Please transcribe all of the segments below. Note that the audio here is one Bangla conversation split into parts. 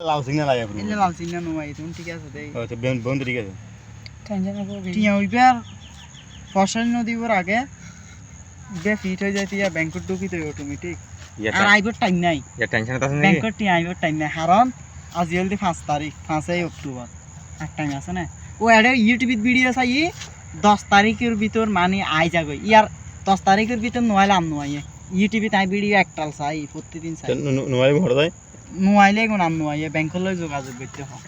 লাল সিগন্যাল আয়া পুরো এলে লাল সিগন্যাল নয় তুমি ঠিক আছে দেই তো বন্ধ ঠিক আছে টেনশন হবে টিয়া উইবার ফসল নদী ওর আগে বে ফিট হয়ে যায় টিয়া ব্যাংকট ঢুকি তো অটোমেটিক আর আইবার টাইম নাই ইয়া টেনশন আছে নাকি ব্যাংকট টিয়া আইবার টাইম নাই কারণ আজ জলদি 5 তারিখ 5 অক্টোবর আর টাইম আছে না ও এডে ইউটিউব ভিডিও চাই 10 তারিখের ভিতর মানে আই যাবে ইয়ার 10 তারিখের ভিতর নয়লাম নয় ইউটিউবে তাই ভিডিও একটাল চাই প্রতিদিন চাই নোয়াই ঘর যায় নোয়াইলে কোন নাম নোয়াইয়ে ব্যাংকর লই যোগাযোগ করতে হয়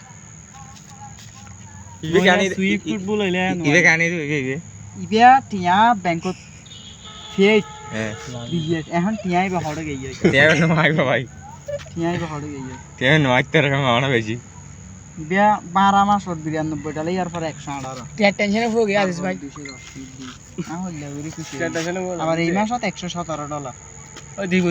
ইবে গানি সুইফট ফুটবল হইলে ইবে গানি ইবে ইবিয়া টিয়া ব্যাংকত ফেট হ্যাঁ বিলিয়ন এখন টিয়াই বা হড়ে গই তেও নয় ভাই টিয়াই বা হড়ে গই তেও নয় তের রকম আনা বেশি ইবিয়া 12 মাস ওর 92 টালে ইয়ার পর 118 টিয়া টেনশনে হয়ে গিয়ে আছিস ভাই না হইলে ওরি খুশি টেনশনে বল আবার এই মাসত $117 ও দিব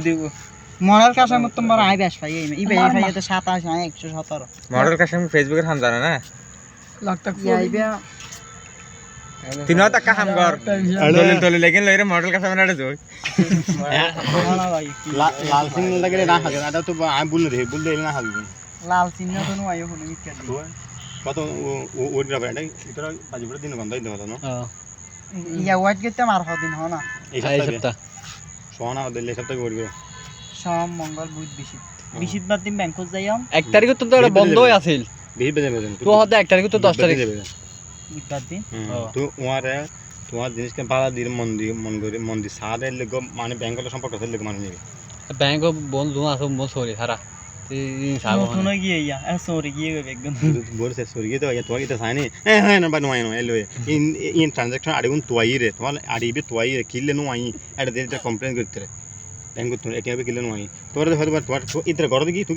মরার কাছে মত তোমার আই বেশ পাই ইবে এই পাইতে 27 আই 117 মডেল কাছে আমি ফেসবুকের হাম জানা না লাখ টাকা ইবিয়া তিন টাকা হাম কর দলিল লেকিন লইরে মডেল কাছে আমরা যাই না ভাই লাল সিগন্যাল লাগে না হাগে এটা তো আমি বল দে না হাগে লাল চিহ্ন তো নয় হলো মিটকে দি কত ওর গ্রাফ এটা ইতরা বাজিবড় দিন বন্ধ হইতে হলো না ইয়া ওয়াইট গেতে মার দিন হয় না এই সপ্তাহ সোনা দিলে সপ্তাহে করবে সোম মঙ্গল বুধ বৃহস্পতিবার দিন ব্যাংকত যাইম 1 তারিখে তো এটা বন্ধই আছিল বেশি বেজে বেজে তো হতে 1 তারিখে তো 10 তারিখ বুধবার দিন তো ওয়ারে তোমার জিনিসকে পালা দিয়ে মন্দির সাদের লোক মানে ব্যাংকের সম্পর্ক আছে লোক মানে নেবে ব্যাংক বন্ধু আছে মো সরি সারা তিন সাব নতুন গিয়ে ইয়া সরি গিয়ে গবে একদম বলছে সরি তো ইয়া তো এটা সাইনে হ্যাঁ না বা নয় নয় এলো ইন ট্রানজাকশন আড়িগুন তোয়াই রে তোমার আড়িবে তোয়াই রে কিলে নয় এটা দিয়ে কমপ্লেন করতে রে ব্যাংক তো এটিএম কিলে নয় তোর হয়তো তোমার ইতরে ঘর দেখি তুই